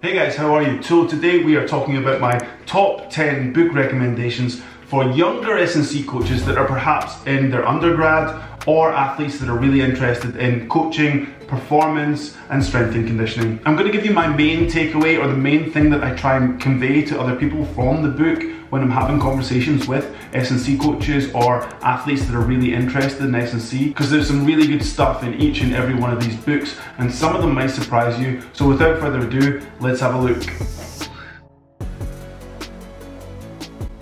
Hey guys, how are you? So today we are talking about my top 10 book recommendations for younger S&C coaches that are perhaps in their undergrad or athletes that are really interested in coaching, performance and strength and conditioning. I'm going to give you my main takeaway, or the main thing that I try and convey to other people from the book when I'm having conversations with S&C coaches or athletes that are really interested in S&C, because there's some really good stuff in each and every one of these books and some of them might surprise you. So without further ado, let's have a look.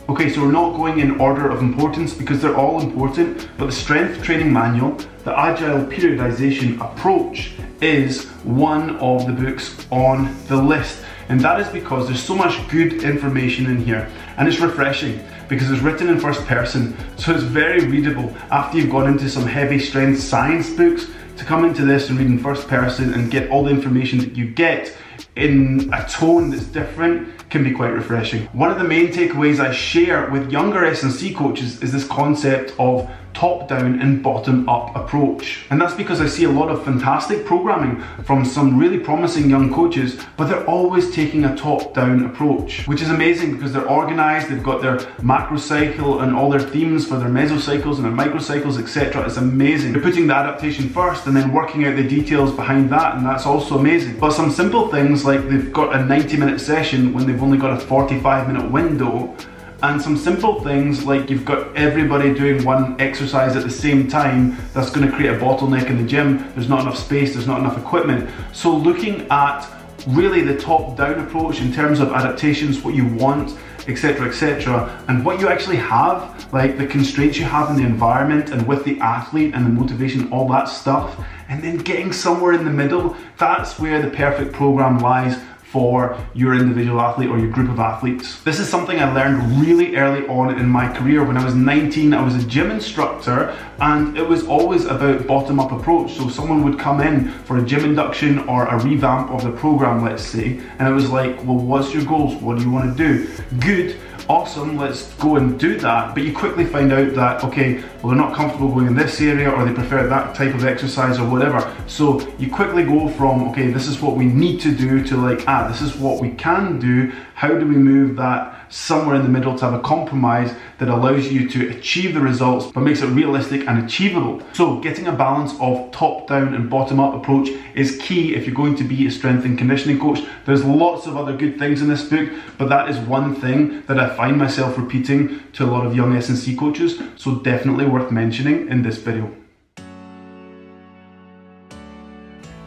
Okay, so we're not going in order of importance because they're all important, but the Strength Training Manual, the Agile Periodization Approach, is one of the books on the list. And that is because there's so much good information in here, and it's refreshing because it's written in first person, so it's very readable after you've gone into some heavy strength science books. To come into this and read in first person and get all the information that you get in a tone that's different can be quite refreshing. One of the main takeaways I share with younger S&C coaches is this concept of top-down and bottom-up approach. And that's because I see a lot of fantastic programming from some really promising young coaches, but they're always taking a top-down approach, which is amazing because they're organized, they've got their macro cycle and all their themes for their mesocycles and their microcycles, etc. It's amazing. They're putting the adaptation first and then working out the details behind that, and that's also amazing. But some simple things like they've got a 90-minute session when they've only got a 45-minute window, and some simple things like you've got everybody doing one exercise at the same time, that's going to create a bottleneck in the gym. There's not enough space, there's not enough equipment. So looking at really the top-down approach in terms of adaptations, what you want, etc., and what you actually have, like the constraints you have in the environment and with the athlete and the motivation, all that stuff, and then getting somewhere in the middle, that's where the perfect program lies for your individual athlete or your group of athletes. This is something I learned really early on in my career. When I was 19, I was a gym instructor, and it was always about bottom-up approach. So someone would come in for a gym induction or a revamp of the program, let's say, and it was like, well, what's your goals? What do you want to do? Good. Awesome, let's go and do that. But you quickly find out that, okay, well, they're not comfortable going in this area, or they prefer that type of exercise or whatever. So you quickly go from, okay, this is what we need to do, to like, this is what we can do. How do we move that somewhere in the middle to have a compromise that allows you to achieve the results but makes it realistic and achievable? So getting a balance of top-down and bottom-up approach is key if you're going to be a strength and conditioning coach. There's lots of other good things in this book, but that is one thing that I find myself repeating to a lot of young S&C coaches, so definitely worth mentioning in this video.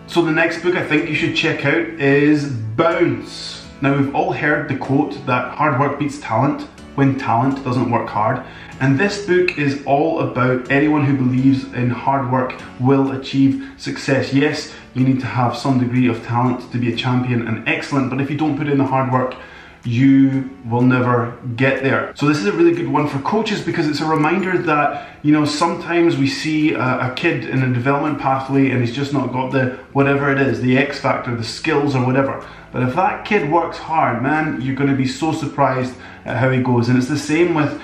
So the next book I think you should check out is Bounce. Now, we've all heard the quote that hard work beats talent when talent doesn't work hard. And this book is all about anyone who believes in hard work will achieve success. Yes, you need to have some degree of talent to be a champion and excellent, but if you don't put in the hard work, you will never get there. So this is a really good one for coaches because it's a reminder that, you know, sometimes we see a kid in a development pathway and he's just not got the whatever it is, the X factor, the skills or whatever. But if that kid works hard, man, you're going to be so surprised at how he goes. And it's the same with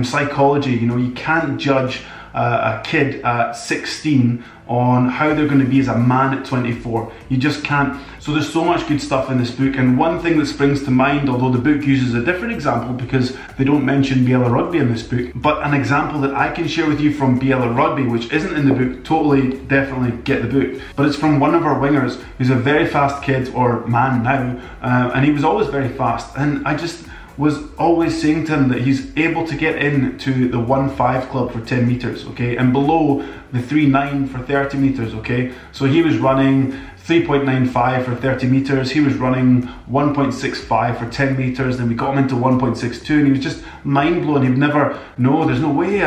psychology. You know, you can't judge a kid at 16 on how they're going to be as a man at 24. You just can't. So there's so much good stuff in this book, and one thing that springs to mind, although the book uses a different example because they don't mention BLA Rugby in this book, but an example that I can share with you from BLA Rugby, which isn't in the book, totally, definitely get the book, but it's from one of our wingers who's a very fast kid, or man now, and he was always very fast, and I just was always saying to him that he's able to get into the 1.5 club for 10 meters, okay, and below the 3.9 for 30 meters, okay. So he was running 3.95 for 30 meters, he was running 1.65 for 10 meters, then we got him into 1.62, and he was just mind blown. He'd never, no, there's no way,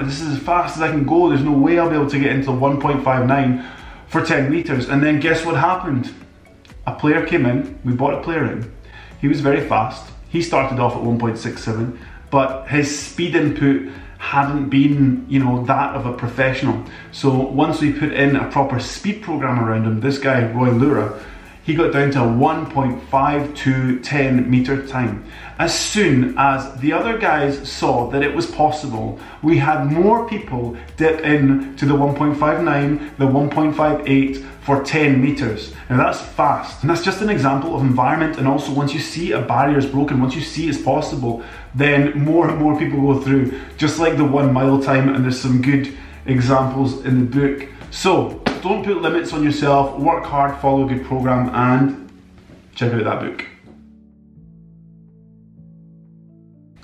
this is as fast as I can go, there's no way I'll be able to get into 1.59 for 10 meters. And then guess what happened? A player came in, we bought a player in, he was very fast. He started off at 1.67, but his speed input hadn't been, you know, that of a professional. So once we put in a proper speed program around him, this guy, Roy Lura, he got down to 1.5210 meter time. As soon as the other guys saw that it was possible, we had more people dip in to the 1.59, the 1.58 for 10 meters. Now that's fast. And that's just an example of environment. And also once you see a barrier is broken, once you see it's possible, then more and more people go through, just like the 1 mile time, and there's some good examples in the book. So don't put limits on yourself, work hard, follow a good program, and check out that book.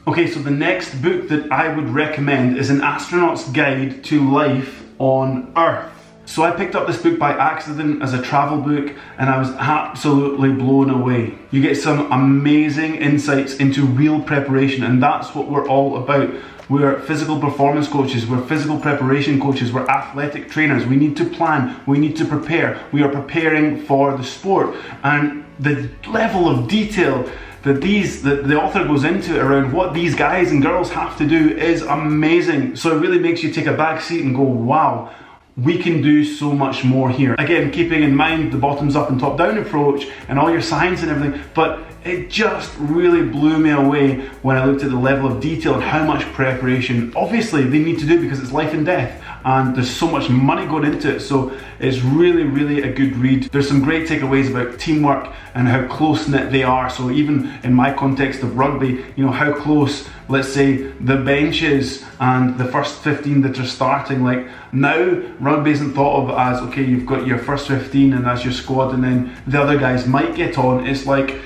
Okay, so the next book that I would recommend is An Astronaut's Guide to Life on Earth. So I picked up this book by accident as a travel book, and I was absolutely blown away. You get some amazing insights into real preparation, and that's what we're all about. We're physical performance coaches, we're physical preparation coaches, we're athletic trainers. We need to plan, we need to prepare. We are preparing for the sport. And the level of detail that the author goes into around what these guys and girls have to do is amazing. So it really makes you take a back seat and go, wow, we can do so much more here. Again, keeping in mind the bottoms up and top down approach and all your science and everything, but it just really blew me away when I looked at the level of detail and how much preparation obviously they need to do, because it's life and death and there's so much money going into it. So it's really, really a good read. There's some great takeaways about teamwork and how close-knit they are. So even in my context of rugby, you know, how close, let's say, the bench is and the first 15 that are starting. Like now, rugby isn't thought of as, okay, you've got your first 15 and that's your squad and then the other guys might get on. It's like,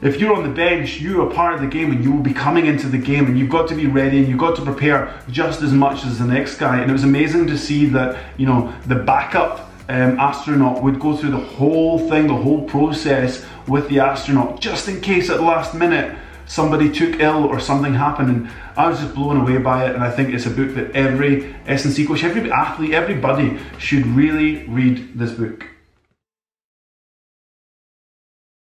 if you're on the bench, you are part of the game and you will be coming into the game, and you've got to be ready and you've got to prepare just as much as the next guy. And it was amazing to see that, you know, the backup astronaut would go through the whole thing, the whole process with the astronaut, just in case at the last minute somebody took ill or something happened. And I was just blown away by it, and I think it's a book that every S&C coach, every athlete, everybody should really read this book.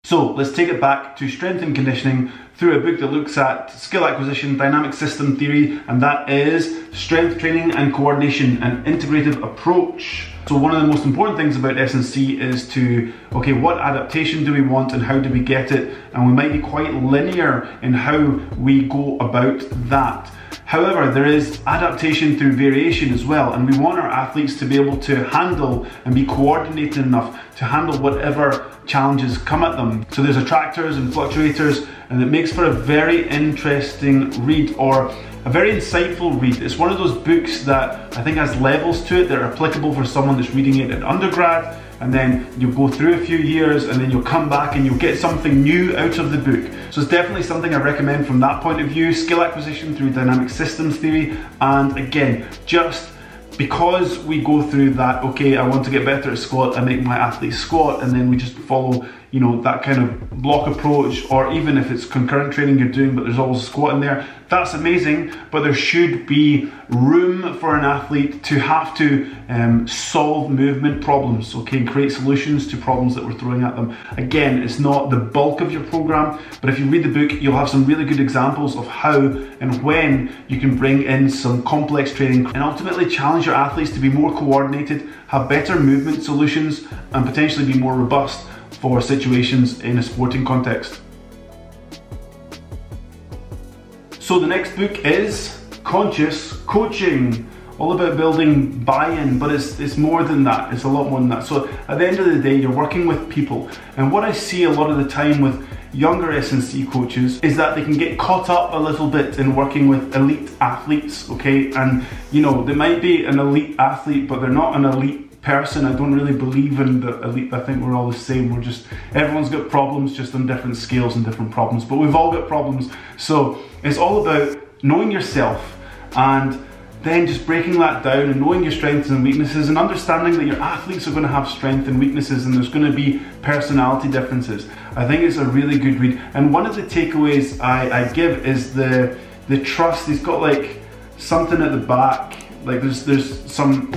So let's take it back to strength and conditioning through a book that looks at skill acquisition, dynamic system theory, and that is strength training and coordination, an integrative approach. So one of the most important things about S&C is to, okay, what adaptation do we want and how do we get it? And we might be quite linear in how we go about that. However, there is adaptation through variation as well, and we want our athletes to be able to handle and be coordinated enough to handle whatever challenges come at them. So there's attractors and fluctuators, and it makes for a very interesting read, or a very insightful read. It's one of those books that I think has levels to it that are applicable for someone that's reading it in undergrad, and then you'll go through a few years and then you'll come back and you'll get something new out of the book. So it's definitely something I recommend from that point of view, skill acquisition through dynamic systems theory. And again, just because we go through that, okay, I want to get better at squat, I make my athletes squat, and then we just follow, you know, that kind of block approach, or even if it's concurrent training you're doing but there's always a squat in there, that's amazing. But there should be room for an athlete to have to solve movement problems, okay, and create solutions to problems that we're throwing at them. Again, it's not the bulk of your program, but if you read the book, you'll have some really good examples of how and when you can bring in some complex training and ultimately challenge your athletes to be more coordinated, have better movement solutions, and potentially be more robust for situations in a sporting context. So the next book is Conscious Coaching, all about building buy-in, but it's more than that, it's a lot more than that. So at the end of the day, you're working with people, and what I see a lot of the time with younger S&C coaches is that they can get caught up a little bit in working with elite athletes, okay? And you know, they might be an elite athlete, but they're not an elite person. I don't really believe in the elite. I think we're all the same. We're just, everyone's got problems, just on different scales and different problems, but we've all got problems. So it's all about knowing yourself and then just breaking that down and knowing your strengths and weaknesses and understanding that your athletes are going to have strengths and weaknesses and there's going to be personality differences. I think it's a really good read. And one of the takeaways I give is the trust. He's got like something at the back, like there's some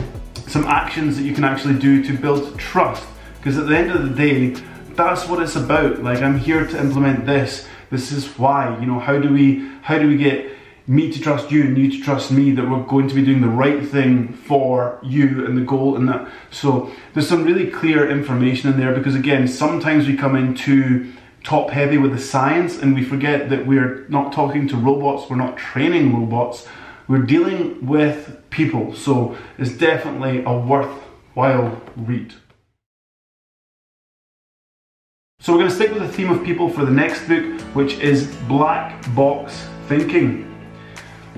actions that you can actually do to build trust, because at the end of the day, that's what it's about. Like, I'm here to implement this. This is why, you know, how do we get me to trust you and you to trust me, that we're going to be doing the right thing for you and the goal and that. So there's some really clear information in there, because again, sometimes we come in too top heavy with the science and we forget that we're not talking to robots, we're not training robots, we're dealing with people. So it's definitely a worthwhile read. So we're going to stick with the theme of people for the next book, which is Black Box Thinking,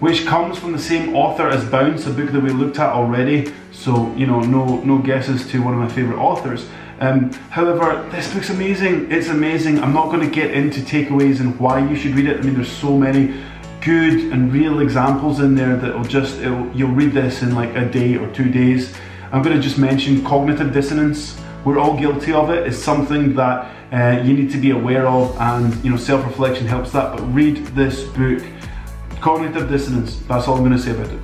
which comes from the same author as Bounce, a book that we looked at already. So, you know, no guesses to one of my favourite authors. However, this book's amazing. It's amazing. I'm not going to get into takeaways and why you should read it. I mean, there's so many good and real examples in there that you'll read this in like a day or 2 days. I'm going to just mention cognitive dissonance. We're all guilty of it. It's something that you need to be aware of, and you know, self-reflection helps that. But read this book, Cognitive Dissonance. That's all I'm going to say about it.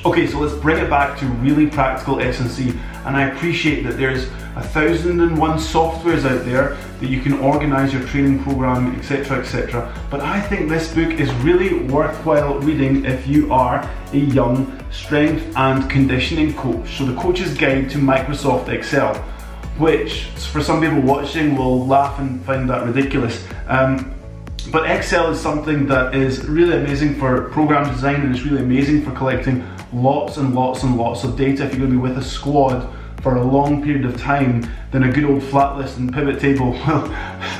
Okay, so let's bring it back to really practical S&C, and I appreciate that there's 1,001 softwares out there that you can organise your training program, etc, etc. But I think this book is really worthwhile reading if you are a young strength and conditioning coach. So the Coach's Guide to Microsoft Excel, which for some people watching will laugh and find that ridiculous. But Excel is something that is really amazing for program design, and it's really amazing for collecting lots and lots and lots of data. If you're going to be with a squad for a long period of time, then a good old flat list and pivot table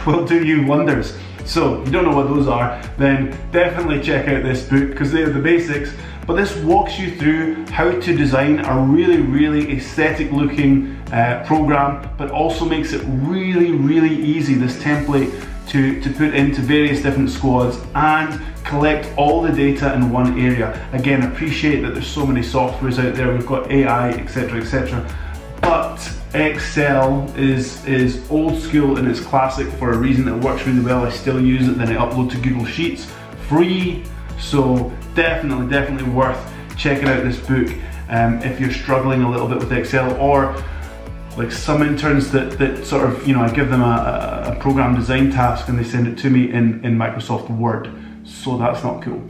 will do you wonders. So if you don't know what those are, then definitely check out this book, because they're the basics. But this walks you through how to design a really aesthetic looking program, but also makes it really easy, this template, to put into various different squads and collect all the data in one area. Again, appreciate that there's so many softwares out there, we've got AI, etc, etc. But Excel is old school and it's classic for a reason. It works really well. I still use it, then I upload to Google Sheets, free. So definitely worth checking out this book if you're struggling a little bit with Excel, or like some interns that sort of, you know, I give them a program design task and they send it to me in Microsoft Word. So that's not cool.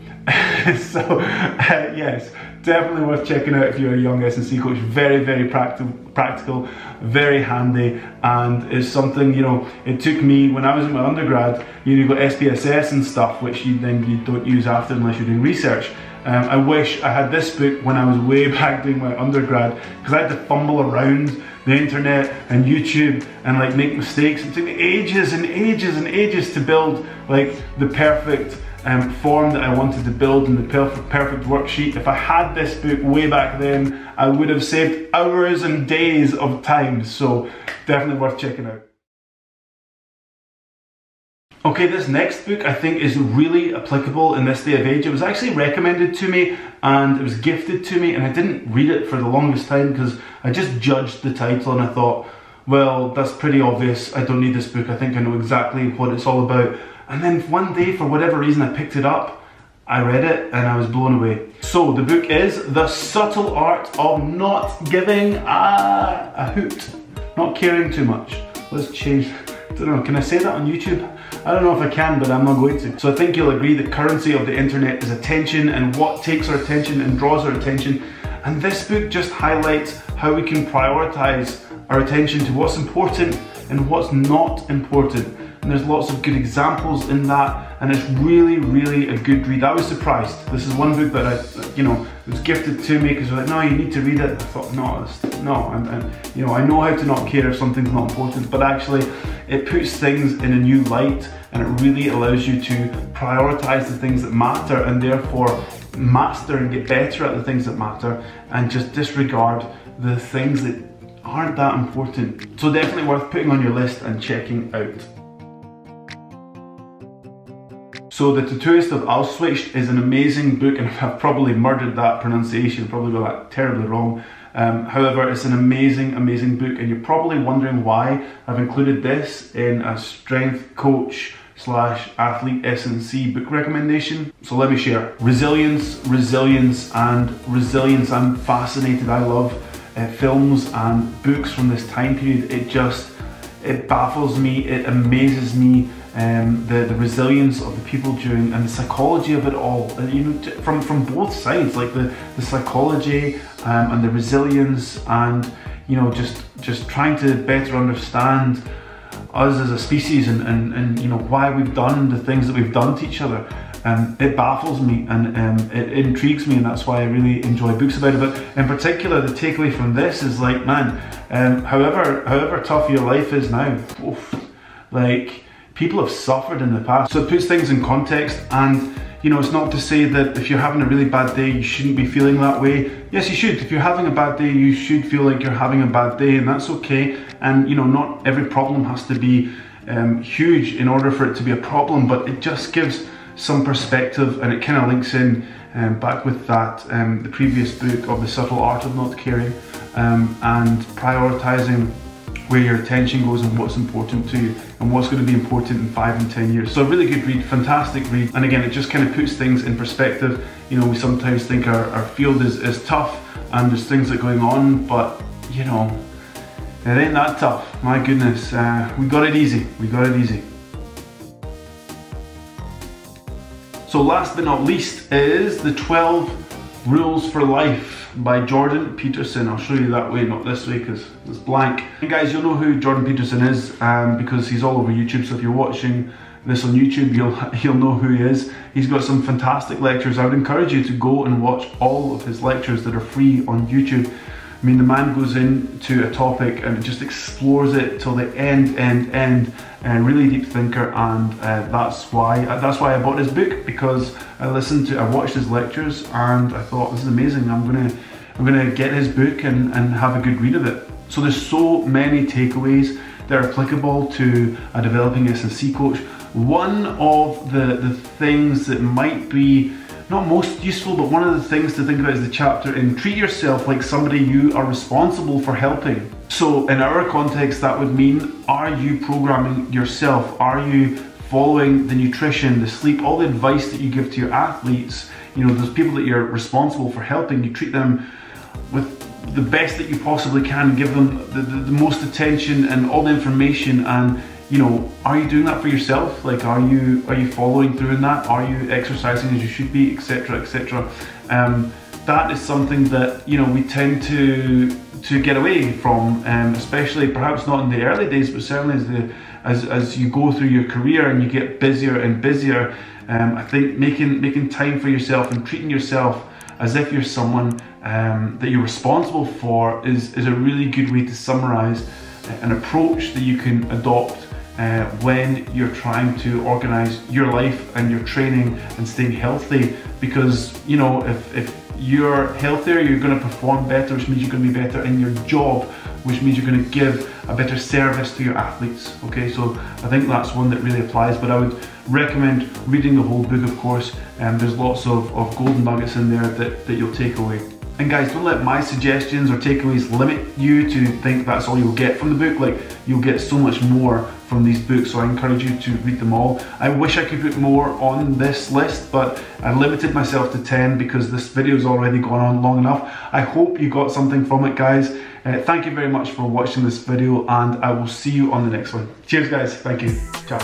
So yes, definitely worth checking out if you're a young S&C coach. Very practical, very handy, and is something, you know, it took me when I was in my undergrad, you got SPSS and stuff, which you don't use after unless you're doing research. I wish I had this book when I was way back doing my undergrad, because I had to fumble around the internet and YouTube and like make mistakes. It took me ages and ages to build like the perfect form that I wanted to build and the perfect worksheet. If I had this book way back then, I would have saved hours and days of time. So definitely worth checking out. Okay, this next book I think is really applicable in this day of age. It was actually recommended to me and it was gifted to me, and I didn't read it for the longest time because I just judged the title and I thought, well, that's pretty obvious, I don't need this book, I think I know exactly what it's all about. And then one day, for whatever reason, I picked it up, I read it, and I was blown away. So the book is The Subtle Art of Not Giving a Hoot. Not caring too much. Let's change, I don't know, can I say that on YouTube? I don't know if I can, but I'm not going to. So I think you'll agree the currency of the internet is attention, and what takes our attention and draws our attention. And this book just highlights how we can prioritize our attention to what's important and what's not important. And there's lots of good examples in that, and it's really a good read. I was surprised. This is one book that it was gifted to me because they're like, no, you need to read it. I thought, no, I know how to not care if something's not important, but actually it puts things in a new light, and it really allows you to prioritize the things that matter, and therefore master and get better at the things that matter, and just disregard the things that aren't that important. So definitely worth putting on your list and checking out. So The Tattooist of Auschwitz is an amazing book, and I've probably murdered that pronunciation, probably got that terribly wrong. However, it's an amazing book, and you're probably wondering why I've included this in a strength coach / athlete S&C book recommendation. So let me share. Resilience. I'm fascinated. I love films and books from this time period. It baffles me, it amazes me the resilience of the people during, and the psychology of it all, you know, from both sides, like the psychology and the resilience, and you know, just trying to better understand us as a species, and you know, why we've done the things that we've done to each other. It baffles me, and it intrigues me, and that's why I really enjoy books about it. But in particular, the takeaway from this is like, man, however tough your life is now, oof, like, people have suffered in the past. So it puts things in context, and you know, it's not to say that if you're having a really bad day, you shouldn't be feeling that way. Yes, you should. If you're having a bad day, you should feel like you're having a bad day, and that's okay. And you know, not every problem has to be huge in order for it to be a problem, but it just gives some perspective, and it kind of links in back with that the previous book of The Subtle Art of Not Caring, and prioritizing where your attention goes and what's important to you and what's going to be important in 5 and 10 years. So a really good read, fantastic read, and again, it just kind of puts things in perspective. You know, we sometimes think our field is tough and there's things that are going on, but you know, it ain't that tough. My goodness, we got it easy. We got it easy. So last but not least is the 12 Rules for Life by Jordan Peterson. I'll show you that way, not this way, because it's blank. And guys, you'll know who Jordan Peterson is because he's all over YouTube. So if you're watching this on YouTube, you'll know who he is. He's got some fantastic lectures. I would encourage you to go and watch all of his lectures that are free on YouTube. I mean, the man goes into a topic and just explores it till the end, and really deep thinker, and that's why I bought his book, because I watched his lectures and I thought, this is amazing. I'm gonna get his book and have a good read of it. So there's so many takeaways that are applicable to a developing S&C coach. One of the things that might be not most useful, but one of the things to think about is the chapter in treat yourself like somebody you are responsible for helping. So in our context, that would mean, are you programming yourself? Are you following the nutrition, the sleep, all the advice that you give to your athletes? You know, those people that you're responsible for helping, you treat them with the best that you possibly can, give them the most attention and all the information, and you know, are you doing that for yourself? Like, are you following through in that? Are you exercising as you should be, etc., etc.? That is something that, you know, we tend to get away from, especially perhaps not in the early days, but certainly as you go through your career and you get busier and busier. I think making time for yourself and treating yourself as if you're someone that you're responsible for is a really good way to summarize an approach that you can adopt when you're trying to organize your life and your training and staying healthy. Because, you know, if you're healthier, you're going to perform better, which means you're going to be better in your job, which means you're going to give a better service to your athletes. Okay, so I think that's one that really applies, but I would recommend reading the whole book, of course. There's lots of golden nuggets in there that you'll take away. And guys, don't let my suggestions or takeaways limit you to think that's all you'll get from the book. Like, you'll get so much more from these books, so I encourage you to read them all. I wish I could put more on this list, but I limited myself to 10 because this video's already gone on long enough. I hope you got something from it, guys. Thank you very much for watching this video, and I will see you on the next one. Cheers, guys. Thank you. Ciao.